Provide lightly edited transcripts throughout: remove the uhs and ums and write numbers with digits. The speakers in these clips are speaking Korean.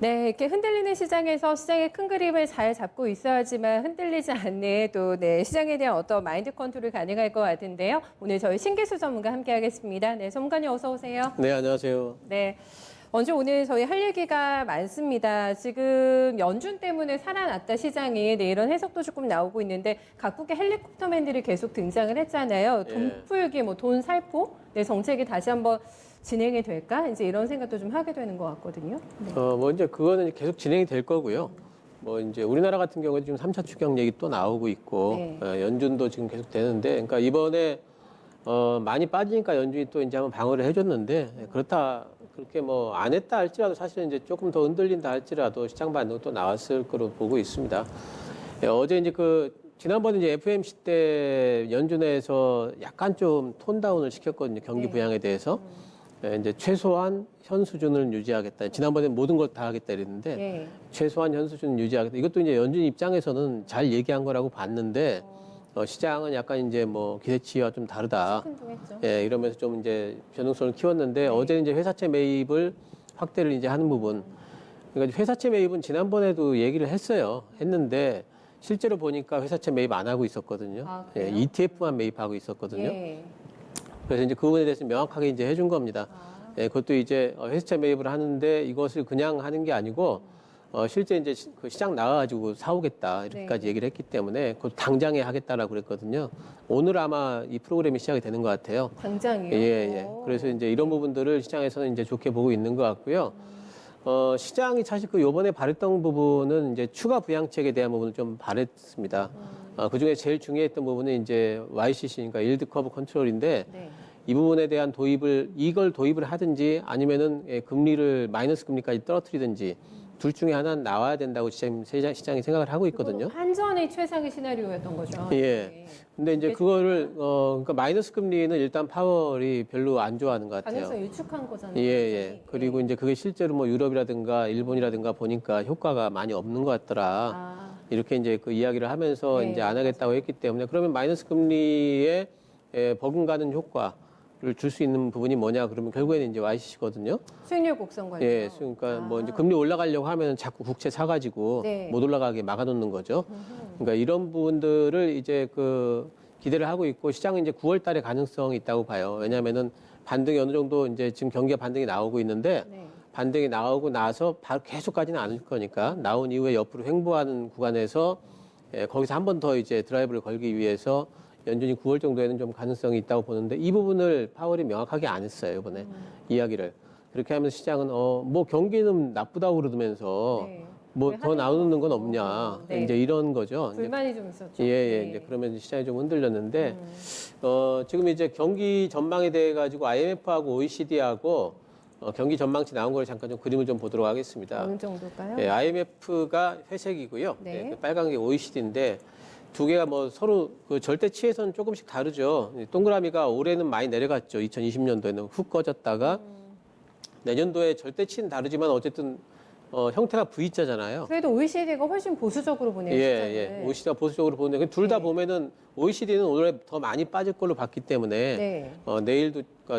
네, 이렇게 흔들리는 시장에서 시장의 큰 그림을 잘 잡고 있어야지만 흔들리지 않는 또 시장에 대한 어떤 마인드 컨트롤이 가능할 것 같은데요. 오늘 저희 신기수 전문가 함께하겠습니다. 네, 전문가님 어서 오세요. 네, 안녕하세요. 네. 먼저 오늘 저희 할 얘기가 많습니다. 지금 연준 때문에 살아났다 시장이 이런 해석도 조금 나오고 있는데 각국의 헬리콥터맨들이 계속 등장을 했잖아요. 돈 풀기, 돈 살포 정책이 다시 한번 진행이 될까? 이제 이런 생각도 좀 하게 되는 것 같거든요. 네. 이제 그거는 계속 진행이 될 거고요. 이제 우리나라 같은 경우에 지금 3차 추경 얘기 또 나오고 있고, 네. 연준도 지금 계속 되는데, 그러니까 이번에, 많이 빠지니까 연준이 또 이제 한번 방어를 해줬는데, 그렇다, 그렇게 안 했다 할지라도 사실은 이제 조금 더 흔들린다 할지라도 시장 반등 또 나왔을 거로 보고 있습니다. 어제 이제 지난번에 이제 FOMC 때 연준에서 약간 좀 톤다운을 시켰거든요. 경기 네. 부양에 대해서. 이제 최소한 현 수준을 유지하겠다. 지난번에 모든 걸 다 하겠다 이랬는데 네. 최소한 현 수준을 유지하겠다. 이것도 이제 연준 입장에서는 잘 얘기한 거라고 봤는데 시장은 약간 이제 기대치와 좀 다르다. 시큰둥했죠. 예, 이러면서 좀 이제 변동성을 키웠는데 어제 이제 회사채 매입을 확대를 이제 하는 부분. 그러니까 회사채 매입은 지난번에도 얘기를 했는데 실제로 보니까 회사채 매입 안 하고 있었거든요. 아, 예, 그래요? ETF만 매입하고 있었거든요. 예. 그래서 이제 그 부분에 대해서 명확하게 이제 해준 겁니다. 예, 그것도 이제 회사채 매입을 하는데 이것을 그냥 하는 게 아니고 실제 이제 그 시장 나와가지고 사오겠다 이렇게까지 네. 얘기를 했기 때문에 그 당장에 하겠다라고 그랬거든요. 오늘 아마 이 프로그램이 시작이 되는 것 같아요. 당장이요? 예. 그래서 이제 이런 부분들을 시장에서는 이제 좋게 보고 있는 것 같고요. 시장이 사실 요번에 바랬던 부분은 이제 추가 부양책에 대한 부분을 좀 바랬습니다. 그 중에 제일 중요했던 부분은 이제 YCC니까 일드 커브 컨트롤인데 네. 이 부분에 대한 이걸 도입을 하든지 아니면은 금리를 마이너스 금리까지 떨어뜨리든지 둘 중에 하나는 나와야 된다고 시장이 생각을 하고 있거든요. 환전의 최상의 시나리오였던 거죠. 예. 네. 근데 이제 그거를, 그러니까 마이너스 금리는 일단 파월이 별로 안 좋아하는 것 같아요. 가능성 일축한 거잖아요. 예. 그리고 이제 그게 실제로 유럽이라든가 일본이라든가 보니까 효과가 많이 없는 것 같더라. 아, 이렇게 이제 그 이야기를 하면서 네, 이제 안 하겠다고 했기 때문에 그러면 마이너스 금리에 버금가는 효과를 줄 수 있는 부분이 뭐냐 그러면 결국에는 이제 YCC거든요. 수익률 곡선 관련. 예, 그러니까 이제 금리 올라가려고 하면 자꾸 국채 사가지고 네. 못 올라가게 막아놓는 거죠. 그러니까 이런 부분들을 이제 기대를 하고 있고 시장은 이제 9월 달에 가능성이 있다고 봐요. 왜냐면은 반등이 어느 정도 이제 지금 경기가 반등이 나오고 있는데 네. 반등이 나오고 나서 바로 계속 가지는 않을 거니까 나온 이후에 옆으로 횡보하는 구간에서 거기서 한 번 더 이제 드라이브를 걸기 위해서 연준이 9월 정도에는 좀 가능성이 있다고 보는데 이 부분을 파월이 명확하게 안 했어요, 이번에 이야기를. 그렇게 하면서 시장은 경기는 나쁘다고 그러면서 네. 더 나오는 건 없냐. 네. 이제 이런 거죠. 불만이 좀 있었죠. 예. 네. 이제 그러면 시장이 좀 흔들렸는데 지금 이제 경기 전망에 대해 가지고 IMF하고 OECD하고 경기 전망치 나온 걸 잠깐 좀 그림을 좀 보도록 하겠습니다. 어느 정도일까요? 예, IMF가 회색이고요. 네. 그 빨간 게 OECD인데 두 개가 서로 절대치에서는 조금씩 다르죠. 동그라미가 올해는 많이 내려갔죠. 2020년도에는 훅 꺼졌다가 내년도에 절대치는 다르지만 어쨌든 형태가 V자잖아요. 그래도 OECD가 훨씬 보수적으로 보네요. 예. OECD가 보수적으로 보는데 둘 다 네. 보면은 OECD는 올해 더 많이 빠질 걸로 봤기 때문에 네.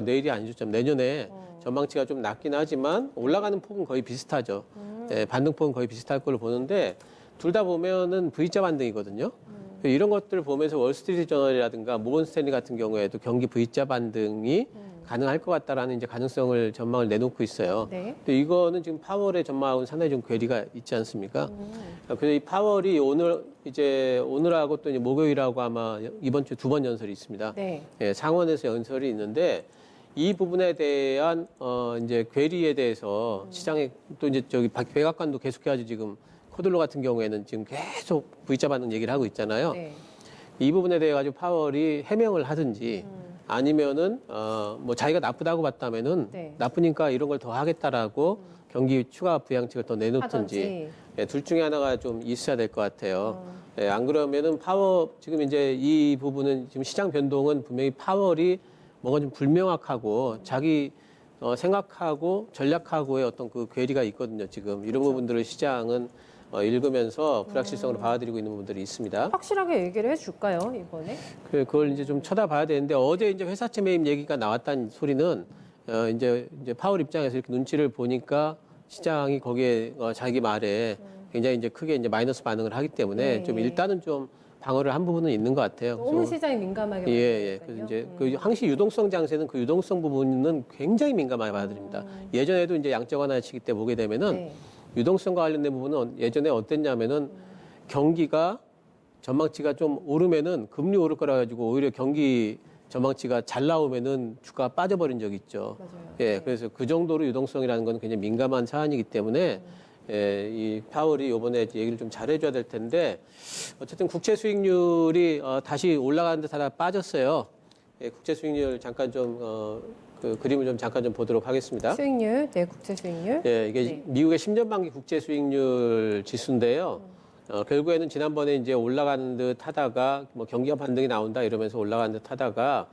내일이 아니죠. 내년에 전망치가 좀 낮긴 하지만 올라가는 폭은 거의 비슷하죠. 예, 반등폭은 거의 비슷할 걸로 보는데 둘 다 보면은 V자 반등이거든요. 이런 것들을 보면서 월스트리트 저널이라든가 모건 스탠리 같은 경우에도 경기 V자 반등이 가능할 것 같다라는 이제 전망을 내놓고 있어요. 네. 근데 이거는 지금 파월의 전망하고는 상당히 좀 괴리가 있지 않습니까? 그래서 이 파월이 오늘하고 또 이제 목요일하고 아마 이번 주 두 번 연설이 있습니다. 네. 예, 상원에서 연설이 있는데 이 부분에 대한 이제 괴리에 대해서 시장에 또 이제 백악관도 계속해가지고 지금 코들로 같은 경우에는 지금 계속 V자 반등 얘기를 하고 있잖아요. 네. 이 부분에 대해 가지고 파월이 해명을 하든지 아니면은 자기가 나쁘다고 봤다면은 네. 나쁘니까 이런 걸 더 하겠다라고 경기 추가 부양책을 더 내놓든지 하든지. 예, 둘 중에 하나가 좀 있어야 될 것 같아요. 예, 안 그러면은 지금 이제 이 부분은 지금 시장 변동은 분명히 파월이 뭔가 좀 불명확하고 자기 생각하고 전략하고의 어떤 그 괴리가 있거든요. 지금 이런 부분들을 시장은 읽으면서 불확실성으로 받아들이고 있는 부분들이 있습니다. 확실하게 얘기를 해줄까요, 이번에? 그걸 이제 좀 쳐다봐야 되는데 어제 이제 회사채 매입 얘기가 나왔다는 소리는 이제 파월 입장에서 이렇게 눈치를 보니까 시장이 거기에 자기 말에 굉장히 이제 크게 이제 마이너스 반응을 하기 때문에 네, 좀 예. 일단은 좀 방어를 한 부분은 있는 것 같아요. 너무 그래서 시장이 민감하게 예, 예. 만들었어요. 그래서 이제 그 항시 유동성 장세는 그 유동성 부분은 굉장히 민감하게 받아들입니다. 예전에도 이제 양적 완화치기 때 보게 되면은 네. 유동성과 관련된 부분은 예전에 어땠냐면은 경기가 전망치가 좀 오르면은 금리 오를 거라 가지고 오히려 경기 전망치가 잘 나오면은 주가가 빠져버린 적이 있죠. 맞아요. 예, 그래서 그 정도로 유동성이라는 건 굉장히 민감한 사안이기 때문에 예, 이 파월이 이번에 얘기를 좀 잘해줘야 될 텐데 어쨌든 국채 수익률이 다시 올라가는 듯 하다 빠졌어요. 예, 국채 수익률 잠깐 좀 그 그림을 좀 잠깐 좀 보도록 하겠습니다. 수익률, 네, 국채 수익률. 예, 이게 네. 미국의 10년 만기 국채 수익률 지수인데요. 결국에는 지난번에 이제 올라가는 듯 하다가 뭐 경기가 반등이 나온다 이러면서 올라가는 듯 하다가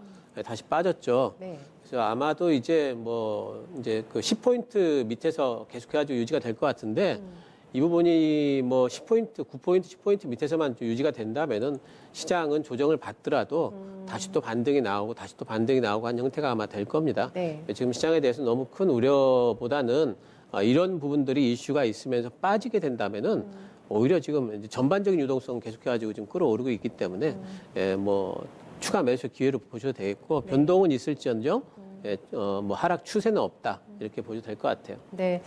다시 빠졌죠. 네. 그래서 아마도 이제 뭐 이제 그 10포인트 밑에서 계속해가지고 유지가 될 것 같은데 이 부분이 뭐 10포인트, 9포인트, 10포인트 밑에서만 좀 유지가 된다면은 시장은 조정을 받더라도 다시 또 반등이 나오고 다시 또 반등이 나오고 한 형태가 아마 될 겁니다. 네. 지금 시장에 대해서 너무 큰 우려보다는 이런 부분들이 이슈가 있으면서 빠지게 된다면은 오히려 지금 이제 전반적인 유동성 계속해가지고 지금 끌어오르고 있기 때문에 예, 뭐 추가 매수 기회로 보셔도 되겠고 변동은 있을지언정 예, 뭐 하락 추세는 없다 이렇게 보셔도 될 것 같아요. 네.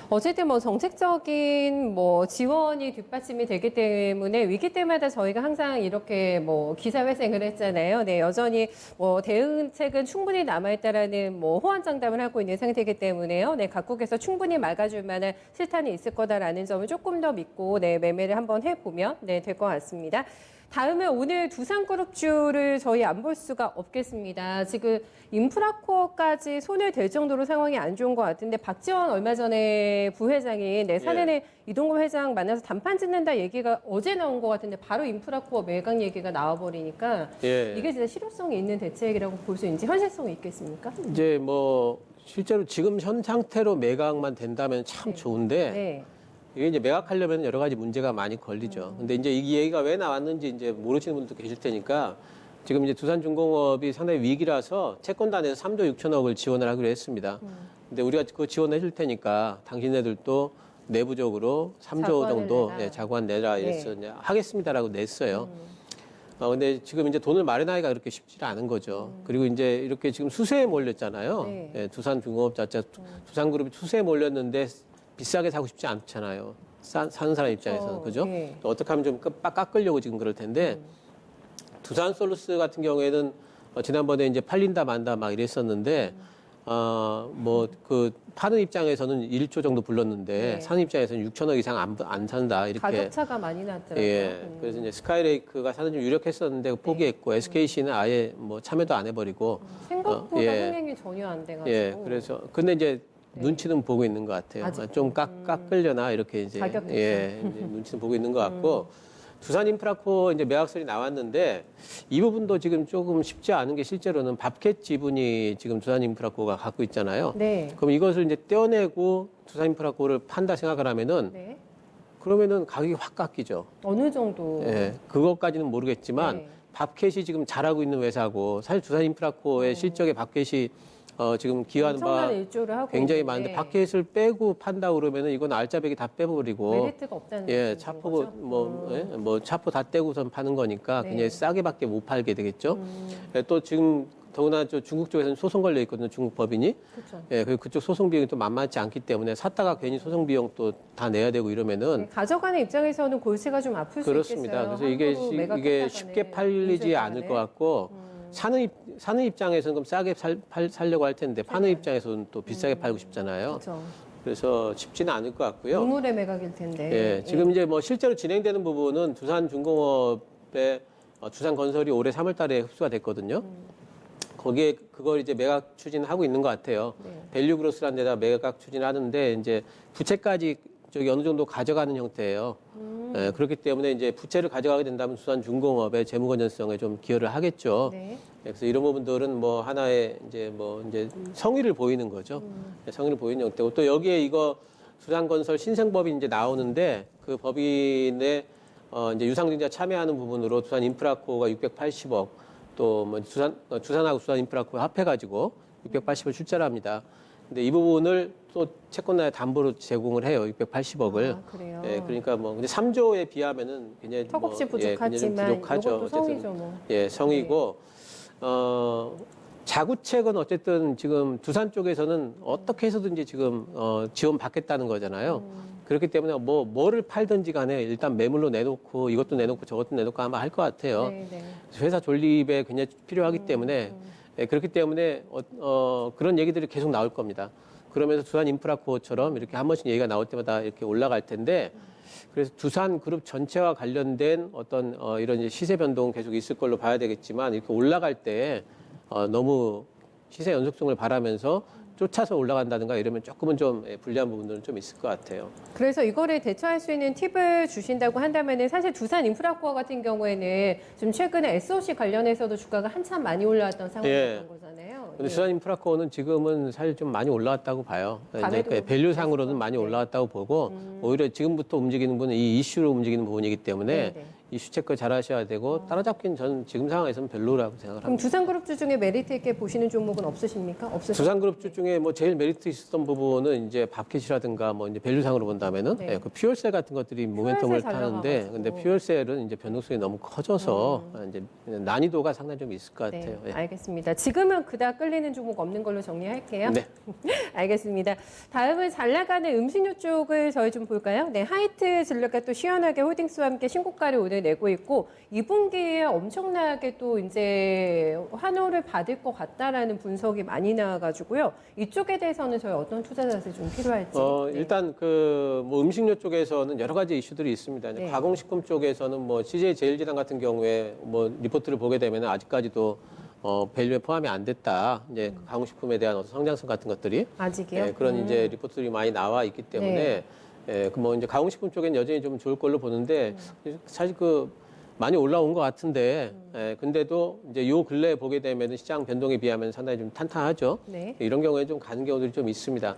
어쨌든 뭐 정책적인 뭐 지원이 뒷받침이 되기 때문에 위기 때마다 저희가 항상 이렇게 뭐 기사회생을 했잖아요. 네. 여전히 뭐 대응책은 충분히 남아있다라는 뭐 호언장담을 하고 있는 상태이기 때문에요. 네. 각국에서 충분히 막아줄 만한 실탄이 있을 거다라는 점을 조금 더 믿고 네. 매매를 한번 해보면 네. 될 것 같습니다. 다음은 오늘 두산그룹주를 저희 안 볼 수가 없겠습니다. 지금 인프라코어까지 손을 댈 정도로 상황이 안 좋은 것 같은데 박지원 얼마 전에 부회장이 네, 사내는 이동건 회장 만나서 단판 짓는다 얘기가 어제 나온 것 같은데 바로 인프라코어 매각 얘기가 나와버리니까 예. 이게 진짜 실효성이 있는 대책이라고 볼 수 있는지 현실성이 있겠습니까? 이제 뭐 실제로 지금 현 상태로 매각만 된다면 참 좋은데 네. 이게 이제 매각하려면 여러 가지 문제가 많이 걸리죠. 근데 이제 이 얘기가 왜 나왔는지 이제 모르시는 분들도 계실 테니까 지금 이제 두산중공업이 상당히 위기라서 채권단에서 3조 6천억을 지원을 하기로 했습니다. 근데 우리가 그거 지원해 줄 테니까 당신네들도 내부적으로 3조 자구안을 정도 내라. 예, 자구안 내라 네. 이래서 이제 하겠습니다라고 냈어요. 근데 지금 이제 돈을 마련하기가 그렇게 쉽지 않은 거죠. 그리고 이제 이렇게 지금 수세에 몰렸잖아요. 네. 예, 두산중공업 자체가 두산그룹이 수세에 몰렸는데 비싸게 사고 싶지 않잖아요. 사는 사람 입장에서는. 그죠? 네. 어떻게 하면 좀 깎으려고 지금 그럴 텐데, 두산솔루스 같은 경우에는 지난번에 이제 팔린다 만다 막 이랬었는데, 뭐 그 파는 입장에서는 1조 정도 불렀는데, 네. 사는 입장에서는 6천억 이상 안 산다. 이렇게. 가격차가 많이 났더라고요. 예. 그래서 이제 스카이레이크가 사는 좀 유력했었는데 포기했고, SKC는 아예 뭐 참여도 안 해버리고. 생각보다 예. 흥행이 전혀 안 돼가지고. 예. 그래서 근데 이제 눈치는 보고 있는 것 같아요. 아직도? 좀 깎으려나 이렇게 이제 가격 대처. 예, 이제 눈치는 보고 있는 것 같고 두산인프라코 이제 매각설이 나왔는데 이 부분도 지금 조금 쉽지 않은 게 실제로는 밥캣 지분이 지금 두산인프라코가 갖고 있잖아요. 네. 그럼 이것을 이제 떼어내고 두산인프라코를 판다 생각을 하면은 네. 그러면은 가격이 확 깎이죠. 어느 정도. 예, 그것까지는 모르겠지만 네. 밥캣이 지금 잘하고 있는 회사고 사실 두산인프라코의 실적에 밥캣이 지금 기여하는 바 엄청난 일조를 하고 굉장히 있는데 많은데 밥캣을 빼고 판다 그러면은 이건 알짜배기 다 빼버리고 메리트가 없다는 예 말씀이신 차포 거죠? 뭐 차포 다 떼고선 파는 거니까 네. 그냥 싸게밖에 못 팔게 되겠죠. 예, 또 지금 더구나 저 중국 쪽에서는 소송 걸려 있거든요. 중국 법인이. 그렇죠. 예, 그리고 그쪽 소송 비용이 또 만만치 않기 때문에 샀다가 괜히 소송 비용 또 다 내야 되고 이러면은 네, 가져가는 입장에서는 골치가 좀 아플 수 그렇습니다. 있겠어요. 그래서 이게 함부로 이게 매각했다가는 쉽게 팔리지 문제가 않을 네. 것 같고 사는 입장에서는 그럼 싸게 살려고 할 텐데 파는 입장에서는 또 비싸게 팔고 싶잖아요. 그렇죠. 그래서 쉽지는 않을 것 같고요. 우물의 매각일 텐데. 예, 지금 이제 뭐 실제로 진행되는 부분은 두산중공업의 두산건설이 올해 3월달에 흡수가 됐거든요. 거기에 그걸 이제 매각 추진하고 있는 것 같아요. 네. 밸류그로스라는 데다 매각 추진하는데 이제 부채까지 저기 어느 정도 가져가는 형태예요. 예, 그렇기 때문에 이제 부채를 가져가게 된다면 두산중공업의 재무 건전성에 좀 기여를 하겠죠. 네. 예, 그래서 이런 부분들은 뭐 하나의 이제 성의를 보이는 거죠. 예, 성의를 보이는 형태고 또 여기에 이거 두산건설 신생법인 이제 나오는데 그 법인의 이제 유상증자 참여하는 부분으로 두산인프라코가 680억 또 뭐 두산하고 두산인프라코 합해가지고 680을 출자를 합니다. 근데 이 부분을 또 채권자의 담보로 제공을 해요. 680억을. 아, 그래요. 예, 그러니까 뭐 근데 3조에 비하면은 굉장히 턱없이 뭐, 예, 굉장히 좀 부족하지만 부족하죠. 이것도 어쨌든 성이죠, 뭐. 예, 성이고 자구책은 어쨌든 지금 두산 쪽에서는 어떻게 해서든지 지금 지원 받겠다는 거잖아요. 그렇기 때문에 뭐를 팔든지 간에 일단 매물로 내놓고 이것도 내놓고 저것도 내놓고 아마 할 것 같아요. 네, 네. 회사 존립에 굉장히 필요하기 때문에 예, 그렇기 때문에 그런 얘기들이 계속 나올 겁니다. 그러면서 두산 인프라코어처럼 이렇게 한 번씩 얘기가 나올 때마다 이렇게 올라갈 텐데 그래서 두산 그룹 전체와 관련된 어떤 이런 이제 시세 변동 계속 있을 걸로 봐야 되겠지만 이렇게 올라갈 때 너무 시세 연속성을 바라면서 쫓아서 올라간다든가 이러면 조금은 좀 불리한 부분들은 좀 있을 것 같아요. 그래서 이거를 대처할 수 있는 팁을 주신다고 한다면은 사실 두산 인프라코어 같은 경우에는 좀 최근에 SOC 관련해서도 주가가 한참 많이 올라왔던 상황이었던 예. 거잖아요. 근데 예. 두산 인프라코어는 지금은 사실 좀 많이 올라왔다고 봐요. 이제 밤에도 그 밸류상으로는 많이 네. 올라왔다고 보고 오히려 지금부터 움직이는 부분은 이 이슈로 움직이는 부분이기 때문에 네, 네. 이슈 체크 잘 하셔야 되고 따라잡기는 저는 지금 상황에서는 별로라고 생각을 그럼 합니다. 두산그룹주 중에 메리트 있게 보시는 종목은 없으십니까? 없으십니까? 두산그룹주 중에 뭐 제일 메리트 있었던 부분은 이제 밥켓이라든가 뭐 이제 밸류상으로 본다면은 네. 예, 그 퓨얼셀 같은 것들이 모멘텀을 잘 타는데 나가가지고. 근데 퓨얼셀은 이제 변동성이 너무 커져서 이제 난이도가 상당히 좀 있을 것 같아요. 네, 예. 알겠습니다. 지금은 그닥 끌리는 종목 없는 걸로 정리할게요. 네. 알겠습니다. 다음은 잘 나가는 음식료 쪽을 저희 좀 볼까요? 네, 하이트 진료가 또 시원하게 홀딩스와 함께 신고가를 오늘 내고 있고 2분기에 엄청나게 또 이제 환호를 받을 것 같다라는 분석이 많이 나와가지고요. 이쪽에 대해서는 저희 어떤 투자 자세 좀 필요할지. 네. 일단 그 뭐 음식료 쪽에서는 여러 가지 이슈들이 있습니다. 이제 네. 가공식품 쪽에서는 뭐 CJ 제일제당 같은 경우에 뭐 리포트를 보게 되면 아직까지도 밸류에 포함이 안 됐다. 이제 그 가공식품에 대한 어떤 성장성 같은 것들이 아직이요? 예, 그런 이제 리포트들이 많이 나와 있기 때문에 예, 그 뭐 이제 가공식품 쪽엔 여전히 좀 좋을 걸로 보는데 사실 그 많이 올라온 것 같은데 예, 근데도 이제 요 근래에 보게 되면 시장 변동에 비하면 상당히 좀 탄탄하죠. 네. 이런 경우에 좀 가는 경우들이 좀 있습니다.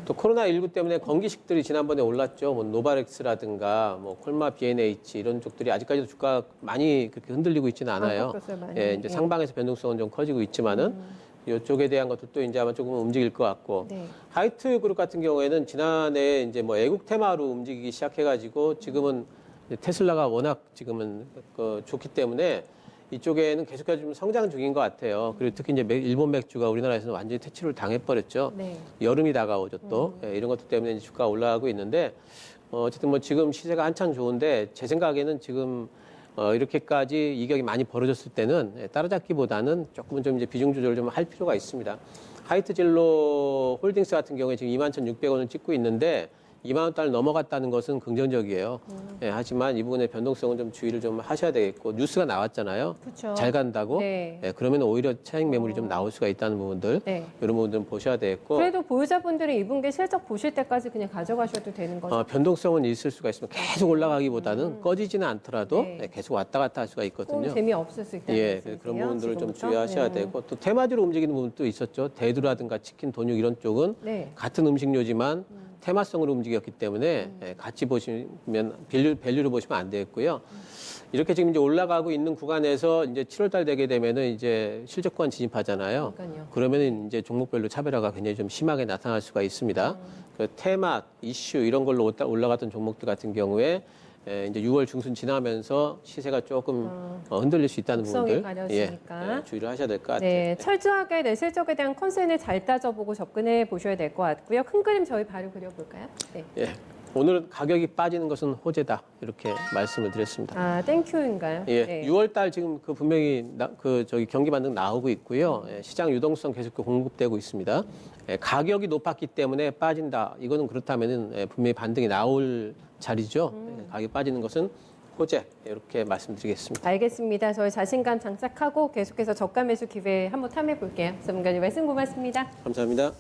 또 코로나19 때문에 건기식들이 지난번에 올랐죠. 뭐 노바렉스라든가 뭐 콜마 B&H 이런 쪽들이 아직까지도 주가 많이 그렇게 흔들리고 있지는 않아요. 꺾였어요, 많이. 예, 이제 예. 상방에서 변동성은 좀 커지고 있지만은 이쪽에 대한 것도 이제 아마 조금 움직일 것 같고 네. 하이트 그룹 같은 경우에는 지난해 이제 뭐 애국 테마로 움직이기 시작해가지고 지금은 이제 테슬라가 워낙 지금은 좋기 때문에 이쪽에는 계속해서 좀 성장 중인 것 같아요. 그리고 특히 이제 일본 맥주가 우리나라에서는 완전히 퇴출을 당해버렸죠. 네. 여름이 다가오죠 또 예, 이런 것들 때문에 이제 주가가 올라가고 있는데 어쨌든 뭐 지금 시세가 한창 좋은데 제 생각에는 지금 이렇게까지 이격이 많이 벌어졌을 때는 예, 따라잡기보다는 조금은 좀 이제 비중 조절을 좀 할 필요가 있습니다. 하이트진로 홀딩스 같은 경우에 지금 21,600원을 찍고 있는데 2만 원대를 넘어갔다는 것은 긍정적이에요. 예, 하지만 이 부분의 변동성은 좀 주의를 좀 하셔야 되겠고 뉴스가 나왔잖아요. 그렇죠. 잘 간다고. 네. 예, 그러면 오히려 차익 매물이 좀 나올 수가 있다는 부분들 네. 이런 부분들은 보셔야 되겠고 그래도 보유자분들은 2분기 실적 보실 때까지 그냥 가져가셔도 되는 거죠. 변동성은 있을 수가 있으면 계속 올라가기보다는 꺼지지는 않더라도 네. 예, 계속 왔다 갔다 할 수가 조금 있거든요. 재미없을 수 있다는 예, 말씀이세요? 그런 부분들을 좀 지금부터? 주의하셔야 네. 되고 또 테마주로 움직이는 부분도 있었죠. 대두라든가 치킨, 돈육 이런 쪽은 네. 같은 음식료지만 테마성으로 움직였기 때문에 예, 같이 보시면 밸류로 보시면 안 되겠고요. 이렇게 지금 이제 올라가고 있는 구간에서 이제 7월달 되게 되면은 이제 실적 구간 진입하잖아요. 그러니까요. 그러면은 이제 종목별로 차별화가 굉장히 좀 심하게 나타날 수가 있습니다. 그 테마, 이슈 이런 걸로 올라갔던 종목들 같은 경우에 이제 6월 중순 지나면서 시세가 조금 흔들릴 수 있다는 곡성이 부분들 가려지니까. 주의를 하셔야 될 것 같아요. 네, 철저하게 내 실적에 대한 컨센을 잘 따져보고 접근해 보셔야 될 것 같고요. 큰 그림 저희 바로 그려볼까요? 네. 예. 오늘은 가격이 빠지는 것은 호재다 이렇게 말씀을 드렸습니다. 아, 땡큐인가요? 예, 네. 6월달 지금 그 분명히 저기 경기 반등 나오고 있고요. 예, 시장 유동성 계속 공급되고 있습니다. 예, 가격이 높았기 때문에 빠진다. 이거는 그렇다면은 분명히 반등이 나올 자리죠. 예, 가격이 빠지는 것은 호재 이렇게 말씀드리겠습니다. 알겠습니다. 저희 자신감 장착하고 계속해서 저가 매수 기회 한번 탐해 볼게요. 전문가님 말씀 고맙습니다. 감사합니다.